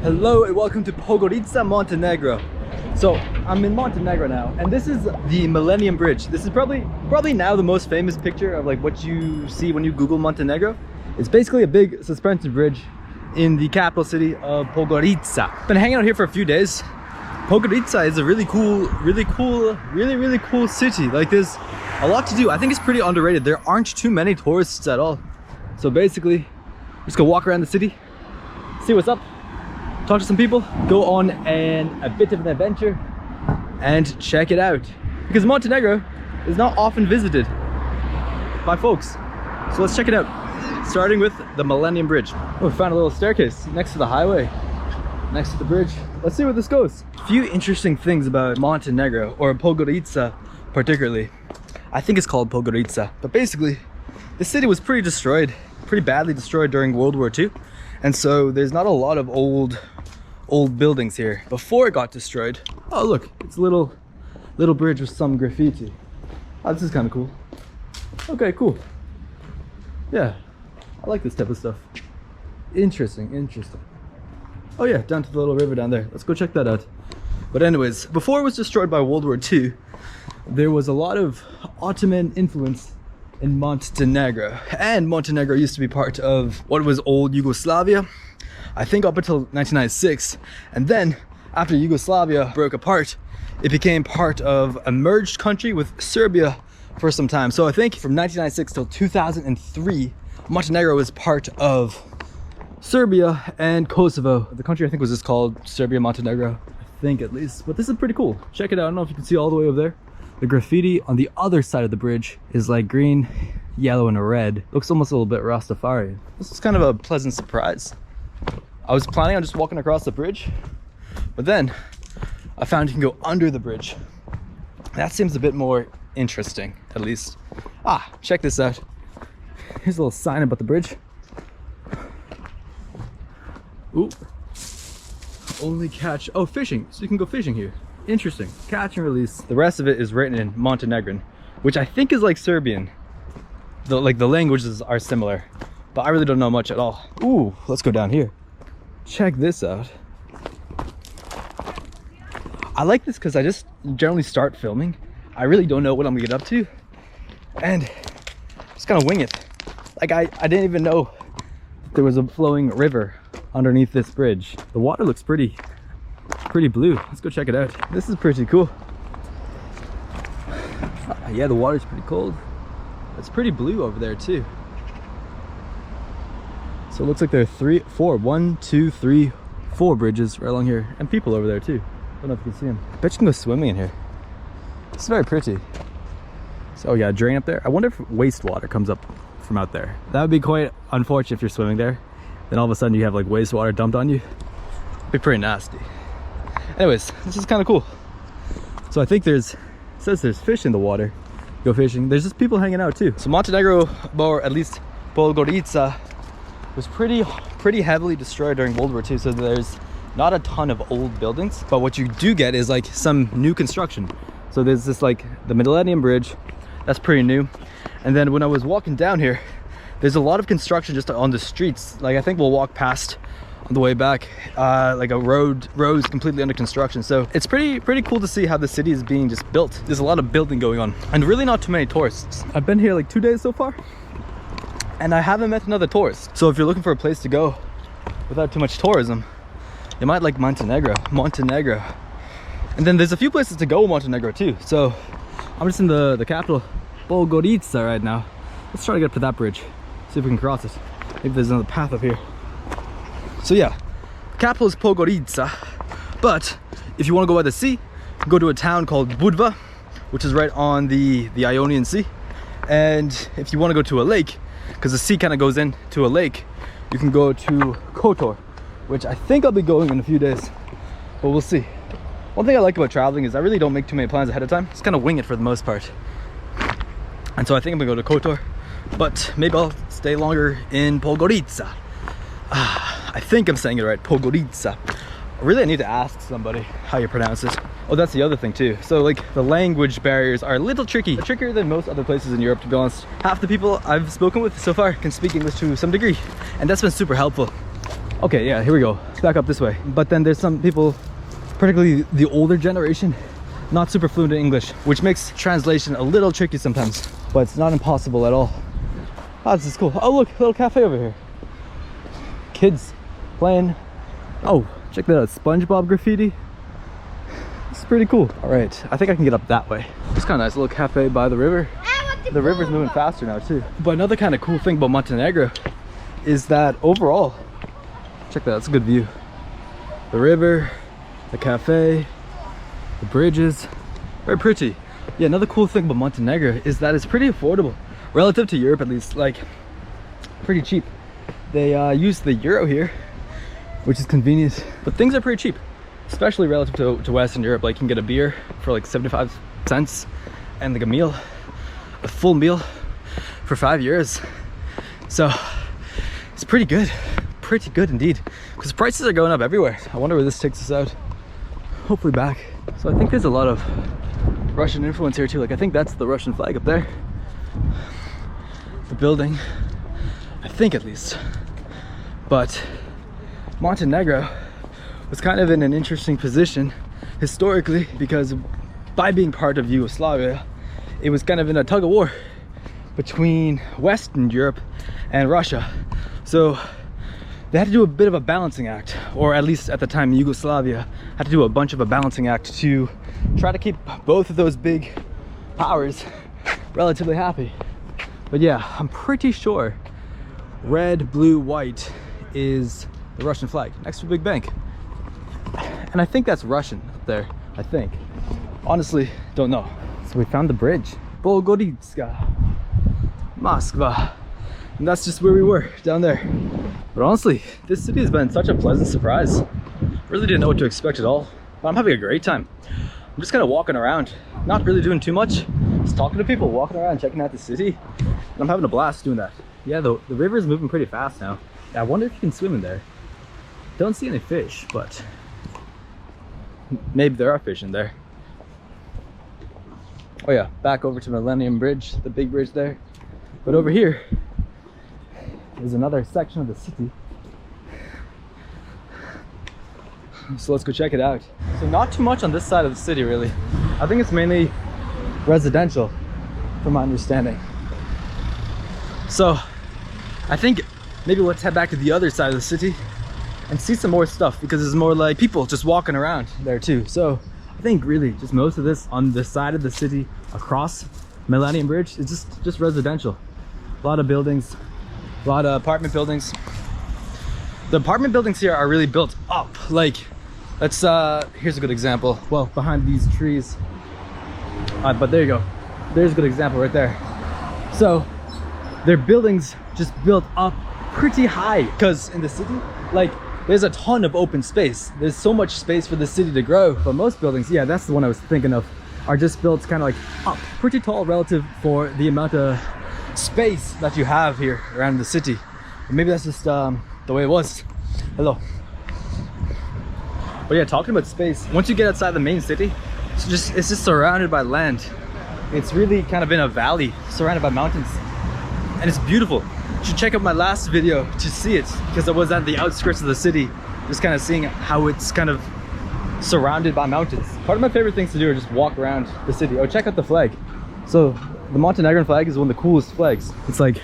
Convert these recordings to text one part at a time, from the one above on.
Hello and welcome to Podgorica, Montenegro. So I'm in Montenegro now, and this is the Millennium Bridge. This is probably now the most famous picture of like what you see when you Google Montenegro. It's basically a big suspension bridge in the capital city of Podgorica. Been hanging out here for a few days. Podgorica is a really cool city. Like there's a lot to do. I think it's pretty underrated. There aren't too many tourists at all. So basically, just go walk around the city, see what's up, talk to some people, go on a bit of an adventure and check it out. Because Montenegro is not often visited by folks. So let's check it out. Starting with the Millennium Bridge. Oh, we found a little staircase next to the highway, next to the bridge. Let's see where this goes. A few interesting things about Montenegro, or Podgorica particularly. I think it's called Podgorica, but basically the city was pretty badly destroyed during World War II. And so there's not a lot of old buildings here before it got destroyed. Oh look, it's a little bridge with some graffiti. Oh, this is kind of cool. Okay, cool. Yeah, I like this type of stuff. Interesting. Oh yeah, down to the little river down there. Let's go check that out. But anyways, before it was destroyed by World War II, there was a lot of Ottoman influence in Montenegro. And Montenegro used to be part of what was old Yugoslavia, I think up until 1996. And then after Yugoslavia broke apart, it became part of a merged country with Serbia for some time. So I think from 1996 till 2003, Montenegro was part of Serbia and Kosovo. The country I think was just called Serbia Montenegro, I think at least. But this is pretty cool. Check it out. I don't know if you can see all the way over there. The graffiti on the other side of the bridge is like green, yellow, and red. Looks almost a little bit Rastafari. This is kind of a pleasant surprise. I was planning on just walking across the bridge, but then I found you can go under the bridge. That seems a bit more interesting, at least. Ah, check this out. Here's a little sign about the bridge. Ooh. Only catch, oh, fishing. So you can go fishing here. Interesting. Catch and release. The rest of it is written in Montenegrin, which I think is like Serbian. The languages are similar, but I really don't know much at all. Ooh, let's go down here. Check this out. I like this because I just generally start filming. I really don't know what I'm gonna get up to, and just kind of wing it. Like I didn't even know there was a flowing river underneath this bridge. The water looks pretty blue. Let's go check it out. This is pretty cool. Yeah, the water's pretty cold. It's pretty blue over there too. So it looks like there are 1, 2, 3, 4 bridges right along here, and people over there too. Don't know if you can see them. I bet you can go swimming in here. It's very pretty. So oh yeah, a drain up there. I wonder if wastewater comes up from out there. That would be quite unfortunate if you're swimming there. Then all of a sudden you have like wastewater dumped on you. It'd be pretty nasty. Anyways, this is kind of cool. So I think it says there's fish in the water. Go fishing. There's just people hanging out too. So Montenegro, or at least Podgorica, was pretty heavily destroyed during World War II. So there's not a ton of old buildings, but what you do get is like some new construction. So there's this like the Millennium Bridge, that's pretty new. And then when I was walking down here, there's a lot of construction just on the streets. Like I think we'll walk past on the way back, like a road is completely under construction. So it's pretty cool to see how the city is being just built. There's a lot of building going on, and really not too many tourists. I've been here like 2 days so far, and I haven't met another tourist. So if you're looking for a place to go without too much tourism, you might like Montenegro. And then there's a few places to go in Montenegro too. So I'm just in the capital, Podgorica, right now. Let's try to get up to that bridge, see if we can cross it. Maybe there's another path up here. So yeah, the capital is Podgorica, but if you want to go by the sea, go to a town called Budva, which is right on the Ionian Sea. And if you want to go to a lake, because the sea kind of goes into a lake, you can go to Kotor, which I think I'll be going in a few days, but we'll see. One thing I like about traveling is I really don't make too many plans ahead of time. Just kind of wing it for the most part. And so I think I'm gonna go to Kotor, but maybe I'll stay longer in Podgorica. I think I'm saying it right, Podgorica. Really, I need to ask somebody how you pronounce it. Oh, that's the other thing too. So like the language barriers are a little tricky. Trickier than most other places in Europe, to be honest. Half the people I've spoken with so far can speak English to some degree, and that's been super helpful. Okay, yeah, here we go. Let's back up this way. But then there's some people, particularly the older generation, not super fluent in English, which makes translation a little tricky sometimes, but it's not impossible at all. Oh, this is cool. Oh, look, a little cafe over here. Kids playing. Oh, check that out, SpongeBob graffiti. It's pretty cool. All right, I think I can get up that way. It's kind of nice, a little cafe by the river. The river's moving faster now too. But another kind of cool thing about Montenegro is that overall, check that out, it's a good view. The river, the cafe, the bridges, very pretty. Yeah, another cool thing about Montenegro is that it's pretty affordable, relative to Europe at least, like pretty cheap. They use the euro here, which is convenient, but things are pretty cheap, especially relative to Western Europe. Like you can get a beer for like 75 cents and like a full meal for €5. So it's pretty good indeed, because prices are going up everywhere. I wonder where this takes us out. Hopefully back. So I think there's a lot of Russian influence here too. Like I think that's the Russian flag up there, the building, I think at least. But Montenegro was kind of in an interesting position historically, because by being part of Yugoslavia, it was kind of in a tug of war between Western Europe and Russia. So they had to do a bit of a balancing act, or at least at the time Yugoslavia had to do a bunch of a balancing act to try to keep both of those big powers relatively happy. But yeah, I'm pretty sure red, blue, white is the Russian flag next to a big bank. And I think that's Russian up there, I think. Honestly, don't know. So we found the bridge. Podgorica, Moskva. And that's just where we were, down there. But honestly, this city has been such a pleasant surprise. Really didn't know what to expect at all. But I'm having a great time. I'm just kind of walking around, not really doing too much. Just talking to people, walking around, checking out the city. And I'm having a blast doing that. Yeah, the river is moving pretty fast now. I wonder if you can swim in there. Don't see any fish, but maybe there are fish in there. Oh yeah, back over to Millennium Bridge, the big bridge there. But over here is another section of the city. So let's go check it out. So not too much on this side of the city really. I think it's mainly residential from my understanding. So I think maybe let's head back to the other side of the city and see some more stuff, because there's more like people just walking around there too. So I think really just most of this on the side of the city across Millennium Bridge is just residential. A lot of buildings, a lot of apartment buildings. The apartment buildings here are really built up. Like, let's here's a good example. Well, behind these trees. But there you go. There's a good example right there. So their buildings just built up pretty high, because in the city, like, there's a ton of open space. There's so much space for the city to grow. But most buildings, yeah, that's the one I was thinking of, are just built kind of like up pretty tall relative for the amount of space that you have here around the city. But maybe that's just the way it was. Hello. But yeah, talking about space, once you get outside the main city, it's just surrounded by land. It's really kind of in a valley surrounded by mountains, and it's beautiful. You should check out my last video to see it, because I was at the outskirts of the city, just kind of seeing how it's kind of surrounded by mountains. Part of my favorite things to do are just walk around the city. Oh, check out the flag. So the Montenegrin flag is one of the coolest flags. It's like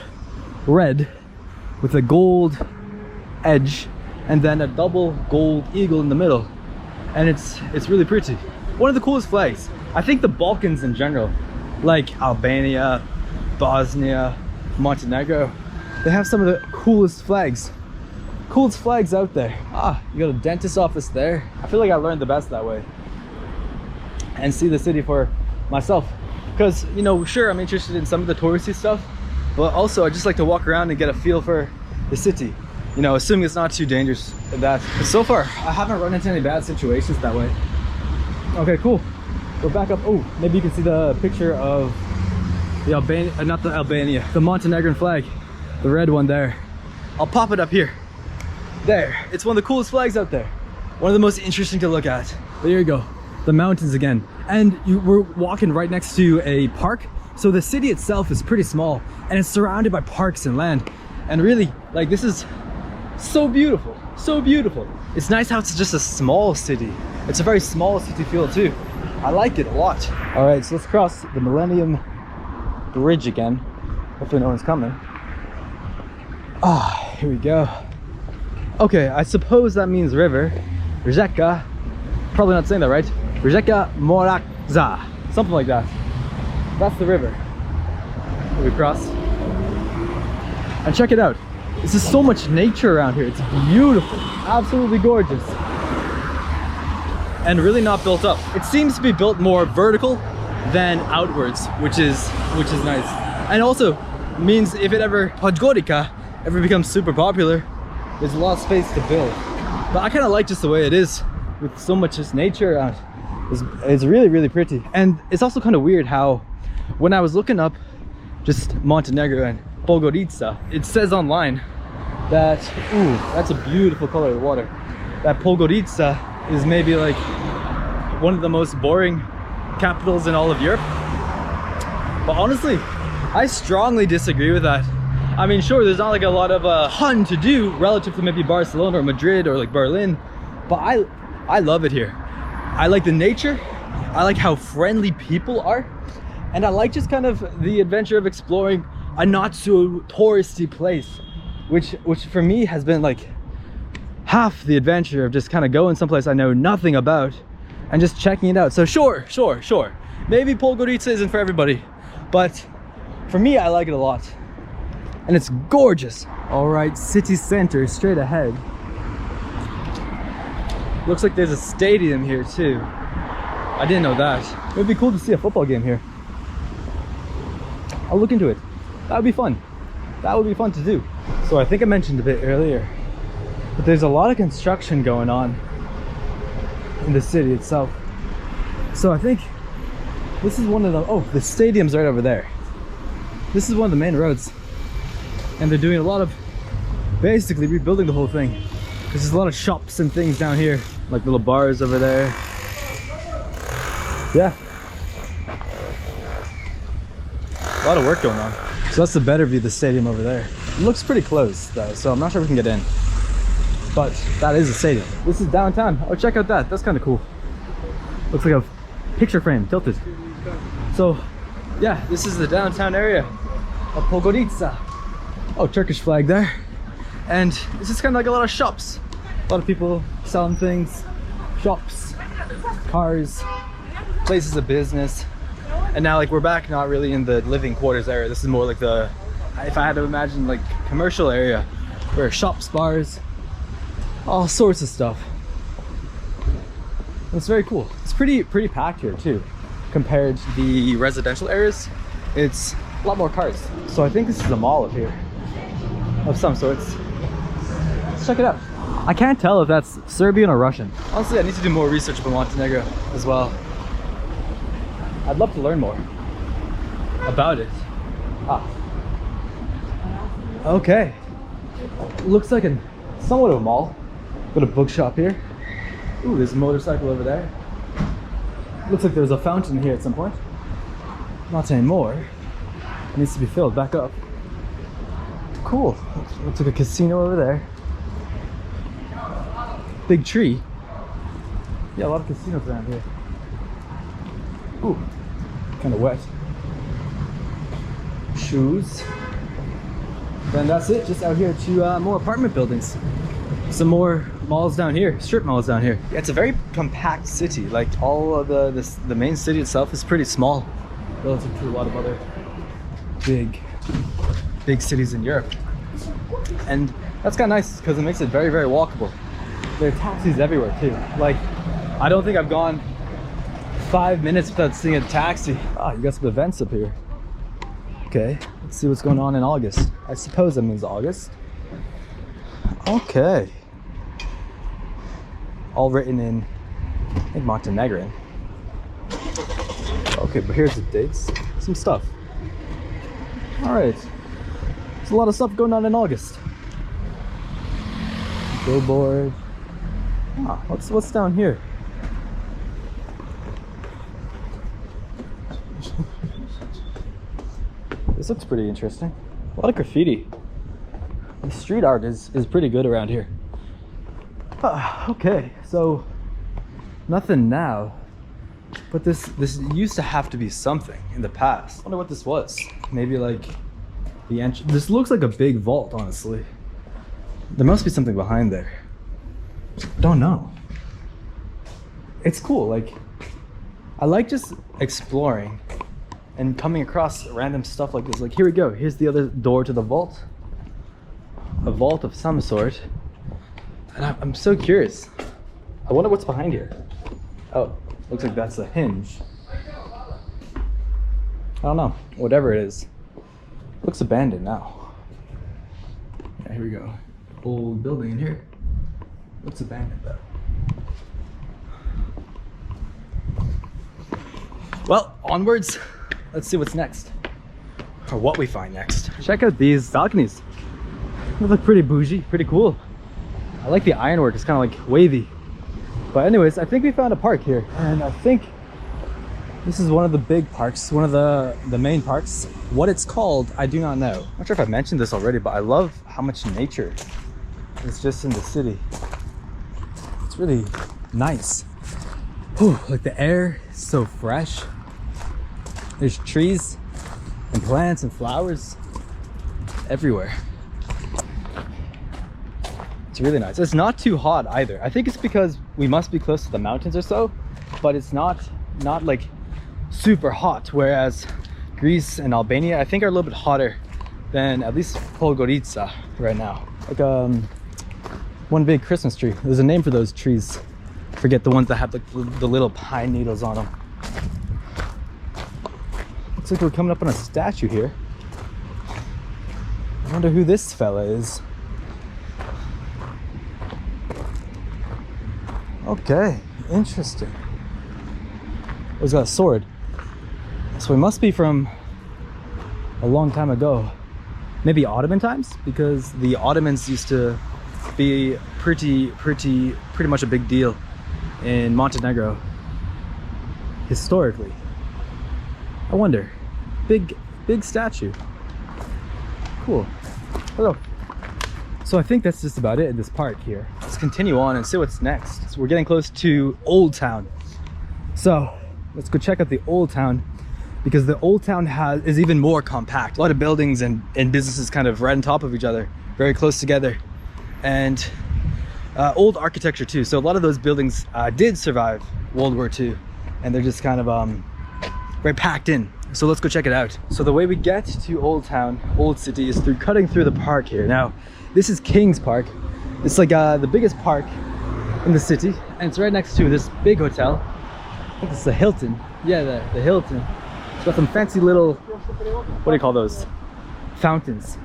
red with a gold edge and then a double gold eagle in the middle, and it's really pretty. One of the coolest flags. I think the Balkans in general, like Albania, Bosnia, Montenegro, they have some of the coolest flags out there. You got a dentist office there. I feel like I learned the best that way and see the city for myself, because, you know, sure, I'm interested in some of the touristy stuff, but also I just like to walk around and get a feel for the city, you know, assuming it's not too dangerous in that. But so far I haven't run into any bad situations that way. Okay, cool. Go back up. Oh, maybe you can see the picture of the the Montenegrin flag, the red one there. I'll pop it up here. There, it's one of the coolest flags out there. One of the most interesting to look at. But here you go, the mountains again. And we're walking right next to a park. So the city itself is pretty small, and it's surrounded by parks and land. And really, like, this is so beautiful. So beautiful. It's nice how it's just a small city. It's a very small city feel too. I like it a lot. All right, so let's cross the Millennium Bridge again. Hopefully no one's coming. Ah, here we go. Okay, I suppose that means river. Rijeka, probably not saying that right. Rijeka Morakza, something like that. That's the river. Here we cross. And check it out. This is so much nature around here. It's beautiful, absolutely gorgeous. And really not built up. It seems to be built more vertical than outwards, which is nice. And also means if it ever, Podgorica, ever becomes super popular, there's a lot of space to build. But I kind of like just the way it is, with so much just nature around. It's really, really pretty. And it's also kind of weird how, when I was looking up just Montenegro and Podgorica, it says online that, ooh, that's a beautiful color of water, that Podgorica is maybe like one of the most boring capitals in all of Europe. But honestly, I strongly disagree with that. I mean, sure, there's not like a lot of fun to do relative to maybe Barcelona or Madrid or like Berlin, but I love it here. I like the nature, I like how friendly people are, and I like just kind of the adventure of exploring a not so touristy place, which for me has been like half the adventure of just kind of going someplace I know nothing about and just checking it out. So sure, maybe Podgorica isn't for everybody, but for me, I like it a lot. And it's gorgeous. All right, city center straight ahead. Looks like there's a stadium here too. I didn't know that. It would be cool to see a football game here. I'll look into it. That would be fun. That would be fun to do. So I think I mentioned a bit earlier, but there's a lot of construction going on in the city itself. So I think this is one of the, oh, the stadium's right over there. This is one of the main roads. And they're doing a lot of basically rebuilding the whole thing. There's a lot of shops and things down here, like little bars over there. Yeah. A lot of work going on. So that's the better view of the stadium over there. It looks pretty close though, so I'm not sure we can get in. But that is a stadium. This is downtown. Oh, check out that. That's kind of cool. Looks like a picture frame tilted. So yeah, this is the downtown area of Podgorica. Oh, Turkish flag there. And it's just kind of like a lot of shops. A lot of people selling things. Shops, cars, places of business. And now like we're back not really in the living quarters area. This is more like the, if I had to imagine, like commercial area where shops, bars, all sorts of stuff. And it's very cool. It's pretty packed here too. Compared to the residential areas, it's a lot more cars. So I think this is a mall up here of some sorts. Let's check it out. I can't tell if that's Serbian or Russian. Honestly, I need to do more research about Montenegro as well. I'd love to learn more about it. Ah. Okay. Looks like somewhat of a mall. Got a bookshop here. Ooh, there's a motorcycle over there. Looks like there was a fountain here at some point. Not anymore. It needs to be filled back up. Cool. Looks like a casino over there. Big tree. Yeah, a lot of casinos around here. Ooh, kind of wet. Shoes. Then that's it, just out here to more apartment buildings. Some more malls down here, strip malls down here. Yeah, it's a very compact city. Like all of the main city itself is pretty small relative to a lot of other big cities in Europe. And that's kind of nice because it makes it very, very walkable. There are taxis everywhere too. Like, I don't think I've gone 5 minutes without seeing a taxi. Ah, you got some events up here. Okay, let's see what's going on in August. I suppose that means August. Okay. All written in, I think, Montenegrin. Okay, but here's the dates. Some stuff. All right. There's a lot of stuff going on in August. Billboard. Ah, what's down here? This looks pretty interesting. A lot of graffiti. The street art is pretty good around here. Okay, so nothing now, but this used to have to be something in the past. I wonder what this was. Maybe like the entrance. This looks like a big vault, honestly. There must be something behind there. Don't know. It's cool. Like, I like just exploring and coming across random stuff like this. Like, here we go. Here's the other door to the vault. A vault of some sort. And I'm so curious. I wonder what's behind here. Oh, looks like that's a hinge. I don't know. Whatever it is. Looks abandoned now. Yeah, here we go. Old building in here. Looks abandoned though. Well, onwards. Let's see what's next. Or what we find next. Check out these balconies. They look pretty bougie, pretty cool. I like the ironwork, it's kind of like wavy. But anyways, I think we found a park here. And I think this is one of the big parks, one of the main parks. What it's called, I do not know. I'm not sure if I mentioned this already, but I love how much nature is just in the city. It's really nice. Whew, like the air is so fresh. There's trees and plants and flowers everywhere. It's really nice. It's not too hot either. I think it's because we must be close to the mountains or so, but it's not like super hot, whereas Greece and Albania I think are a little bit hotter than at least Podgorica right now. Like one big Christmas tree. There's a name for those trees. Forget the ones that have the little pine needles on them. Looks like we're coming up on a statue here. I wonder who this fella is. Okay, interesting. Oh, he's got a sword. So he must be from a long time ago. Maybe Ottoman times? Because the Ottomans used to be pretty much a big deal in Montenegro historically. I wonder. Big statue. Cool. Hello. So I think that's just about it in this park here. Let's continue on and see what's next. So we're getting close to Old Town. So let's go check out the Old Town, because the Old Town is even more compact. A lot of buildings and businesses kind of right on top of each other, very close together. And old architecture too. So a lot of those buildings did survive World War II, and they're just kind of very packed in. So let's go check it out. So the way we get to Old Town, Old City, is through cutting through the park here. Now, this is King's Park. It's like the biggest park in the city, and it's right next to this big hotel. I think it's the Hilton. Yeah, the Hilton. It's got some fancy little, what do you call those? Fountains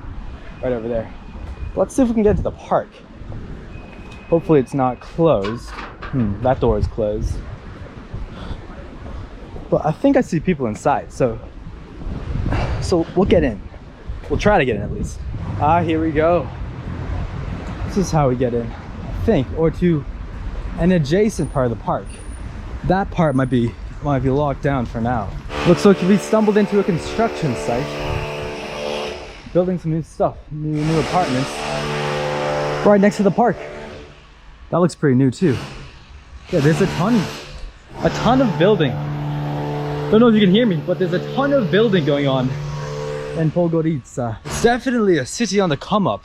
right over there. Let's see if we can get into the park. Hopefully it's not closed. That door is closed. But I think I see people inside, so we'll get in. We'll try to get in at least. Here we go. This is how we get in, I think, or to an adjacent part of the park. That part might be locked down for now. Looks like we stumbled into a construction site, building some new stuff, new apartments, right next to the park. That looks pretty new too. Yeah, there's a ton of building. Don't know if you can hear me, but there's a ton of building going on in Podgorica. It's definitely a city on the come up.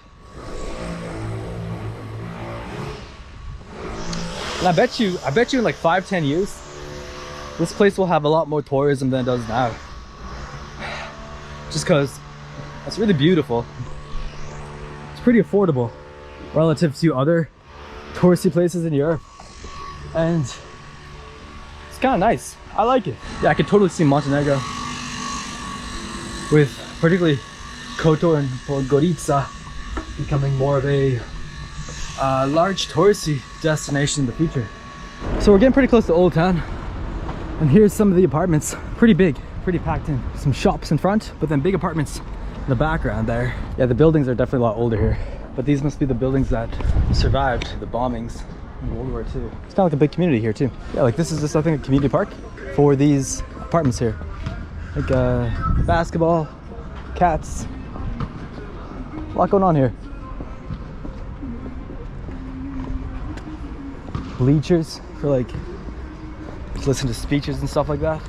And I bet you in like 5-10 years, this place will have a lot more tourism than it does now. Just because it's really beautiful. It's pretty affordable relative to other touristy places in Europe. And it's kind of nice. I like it. Yeah, I could totally see Montenegro, with particularly Kotor and Podgorica, becoming more of a large touristy destination in the future. So we're getting pretty close to Old Town, and here's some of the apartments. Pretty big, pretty packed in. Some shops in front, but then big apartments in the background there. Yeah, the buildings are definitely a lot older here, but these must be the buildings that survived the bombings in World War II. It's kind of like a big community here too. Yeah, like this is just, I think, a community park for these apartments here. Like basketball, cats, a lot going on here. bleachers for like to listen to speeches and stuff like that.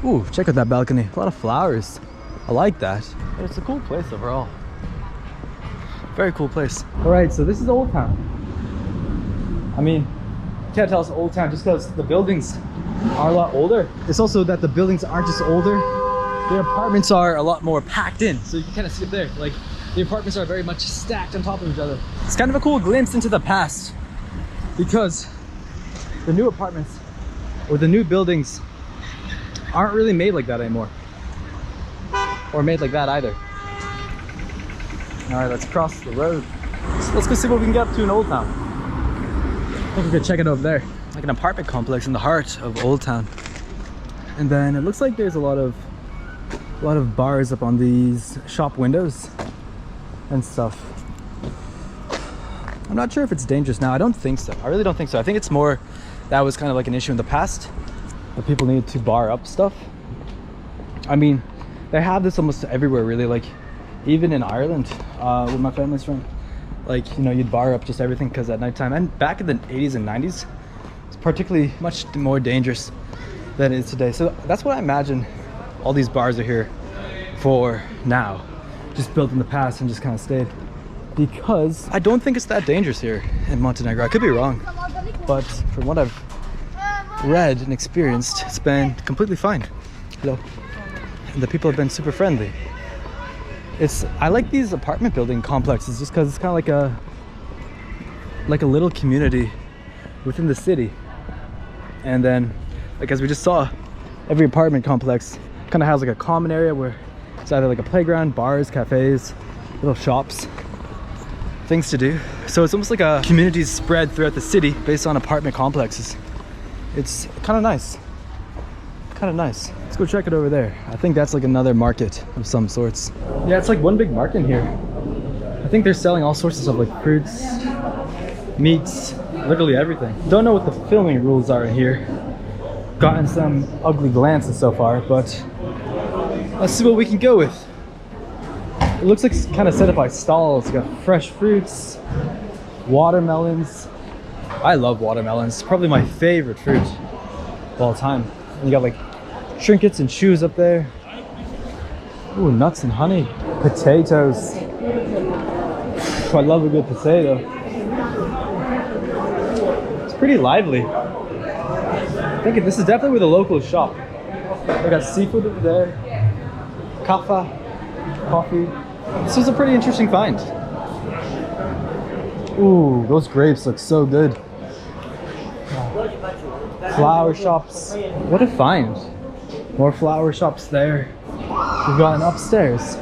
Ooh, check out that balcony. A lot of flowers. I like that. But it's a cool place overall. Very cool place. All right, so this is Old Town. I mean, you can't tell it's Old Town just because the buildings are a lot older. It's also that the buildings aren't just older, the apartments are a lot more packed in. So you can kind of see it there. Like, the apartments are very much stacked on top of each other. It's kind of a cool glimpse into the past because the new apartments or the new buildings aren't really made like that anymore. Or made like that either. All right, let's cross the road. So let's go see what we can get up to in Old Town. I think we could check it over there. Like an apartment complex in the heart of Old Town. And then it looks like there's a lot of bars up on these shop windows and stuff. I'm not sure if it's dangerous now. I don't think so. I really don't think so. I think it's more that was kind of like an issue in the past that people needed to bar up stuff. I mean, they have this almost everywhere really, like even in Ireland where my family's from. Like, you know, you'd bar up just everything because at nighttime, and back in the 80s and 90s, it's particularly much more dangerous than it is today. So that's what I imagine all these bars are here for now. Just built in the past and just kind of stayed. Because I don't think it's that dangerous here in Montenegro. I could be wrong, but from what I've read and experienced, it's been completely fine. Hello. And the people have been super friendly. I like these apartment building complexes just because it's kind of like a little community within the city. And then, like as we just saw, every apartment complex kind of has like a common area where it's either like a playground, bars, cafes, little shops, things to do. So it's almost like a community spread throughout the city based on apartment complexes. It's kind of nice. Kind of nice. Let's go check it over there. I think that's like another market of some sorts. Yeah, it's like one big market here. I think they're selling all sorts of stuff like fruits, meats, literally everything. Don't know what the filming rules are in here. Gotten some ugly glances so far, but let's see what we can go with. It looks like it's kind of set up by stalls. You got fresh fruits, watermelons. I love watermelons. It's probably my favorite fruit of all time. And you got like trinkets and shoes up there. Ooh, nuts and honey. Potatoes. I love a good potato. It's pretty lively. I think this is definitely where the locals shop. They got seafood over there. Kaffa, coffee. This is a pretty interesting find. Ooh, those grapes look so good. Flower shops. What a find. More flower shops there. We've got an upstairs.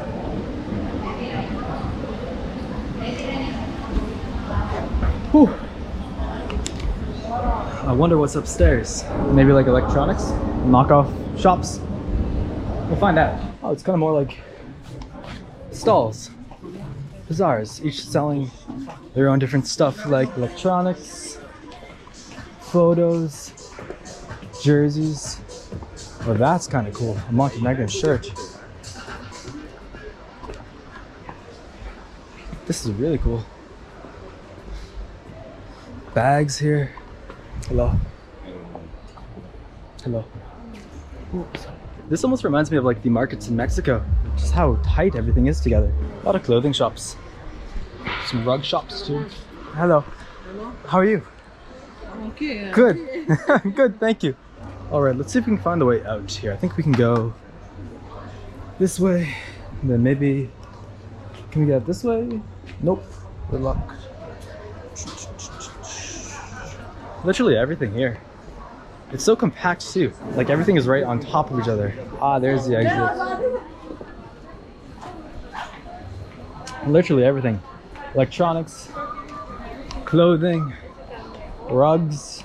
Whew. I wonder what's upstairs. Maybe like electronics? Knockoff shops? We'll find out. Oh, it's kind of more like stalls. Bazaars, each selling their own different stuff like electronics, photos, jerseys. Well, that's kind of cool. A Montenegrin shirt. This is really cool. Bags here. Hello. Hello. Oops. This almost reminds me of like the markets in Mexico. Just how tight everything is together. A lot of clothing shops. Some rug shops too. Hello. Hello. How are you? Okay. Good. Good, thank you. All right, let's see if we can find a way out here. I think we can go this way. And then maybe, can we get this way? Nope, good luck. Literally everything here. It's so compact too. Like everything is right on top of each other. Ah, there's the exit. Literally everything. Electronics, clothing, rugs,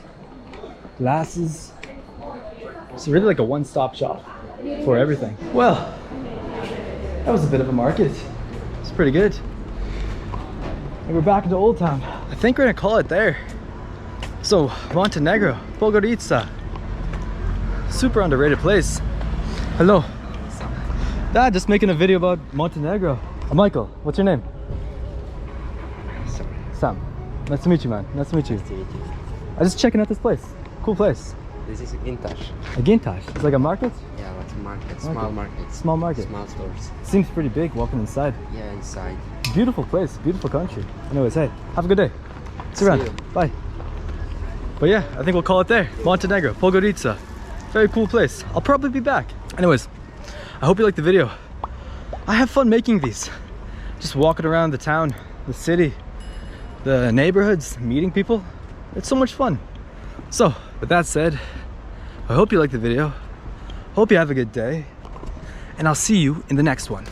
glasses. It's really like a one-stop shop for everything. Well, that was a bit of a market. It's pretty good. And we're back into Old Town. I think we're gonna call it there. So, Montenegro, Podgorica. Super underrated place. Hello. Dad, just making a video about Montenegro. Michael, what's your name? Sam. Nice to meet you, man. Nice to meet you. I'm just checking out this place. Cool place. This is Gintash. A Gintash. It's like a market? Yeah, like a market, small market. Small market. Small stores. Seems pretty big walking inside. Yeah, inside. Beautiful place, beautiful country. Anyways, hey, have a good day. See you around. you. Bye. But yeah, I think we'll call it there. Montenegro, Podgorica. Very cool place. I'll probably be back. Anyways, I hope you liked the video. I have fun making these. Just walking around the town, the city, the neighborhoods, meeting people. It's so much fun. So, with that said, I hope you liked the video. Hope you have a good day. And I'll see you in the next one.